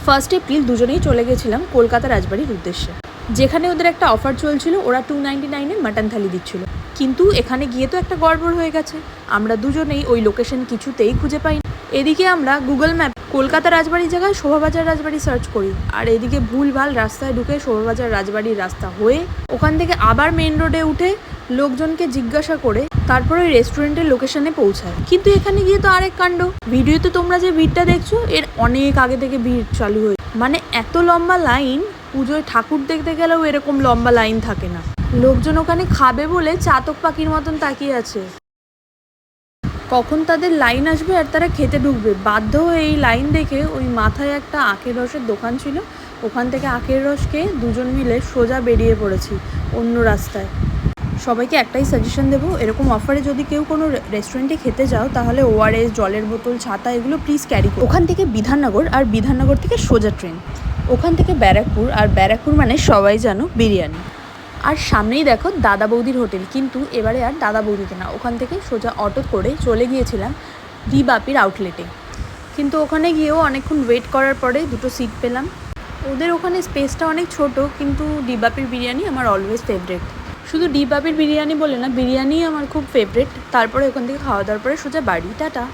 1 April দুজনেই চলে গেছিলাম কলকাতা রাজবাড়ির উদ্দেশ্যে, যেখানে ওদের একটা অফার চলছিল। ওরা 299-এ মাটন থালি দিচ্ছিল। কিন্তু এখানে গিয়ে তো একটা গড়বড় হয়ে গেছে। আমরা দুজনেই ওই লোকেশন কিছুতেই খুঁজে পাই। এদিকে আমরা গুগল ম্যাপ কলকাতা রাজবাড়ির জায়গায় শোভাবাজার রাজবাড়ি সার্চ করি, আর এদিকে ভুলভাল রাস্তায় ঢুকে শোভাবাজার রাজবাড়ির রাস্তা হয়ে ওখান থেকে আবার মেন রোডে উঠে লোকজনকে জিজ্ঞাসা করে তারপরে ওই রেস্টুরেন্টের লোকেশনে পৌঁছায়। কিন্তু এখানে গিয়ে তো আরেক কাণ্ড। ভিডিওতে তোমরা যে ভিড়টা দেখছো এর অনেক আগে থেকে ভিড় চালু হয়ে, মানে এত লম্বা লাইন, পুজোয় ঠাকুর দেখতে গেলেও এরকম লম্বা লাইন থাকে না। লোকজন ওখানে খাবে বলে চাতক পাখির মতন তাকিয়ে আছে কখন তাদের লাইন আসবে আর তারা খেতে ঢুকবে। বাধ্য হয়ে এই লাইন দেখে ওই মাথায় একটা আখের রসের দোকান ছিল, ওখান থেকে আখের রস খেয়ে দুজন মিলে সোজা বেরিয়ে পড়েছি অন্য রাস্তায়। সবাইকে একটাই সাজেশন দেবো, এরকম অফারে যদি কেউ কোনো রেস্টুরেন্টে খেতে যাও তাহলে ওআরএস, জলের বোতল, ছাতা এগুলো প্লিজ ক্যারি করো। ওখান থেকে বিধাননগর, আর বিধাননগর থেকে সোজা ট্রেন, ওখান থেকে ব্যারাকপুর, আর ব্যারাকপুর মানে সবাই জানো বিরিয়ানি। আর সামনেই দেখো দাদা বৌদির হোটেল, কিন্তু এবারে আর দাদা বৌদিতে না, ওখান থেকে সোজা অটো করে চলে গিয়েছিলাম রিবাপির আউটলেটে। কিন্তু ওখানে গিয়েও অনেকক্ষণ ওয়েট করার পরে দুটো সিট পেলাম। ওদের ওখানে স্পেসটা অনেক ছোট, কিন্তু রিবাপির বিরিয়ানি আমার অলওয়েজ ফেভারেট। শুধু রিবাপির বিরিয়ানি বলে না, বিরিয়ানি আমার খুব ফেভারেট। তারপরে ওখান থেকে খাওয়া দাওয়ার পরে সোজা বাড়ি, টাটা।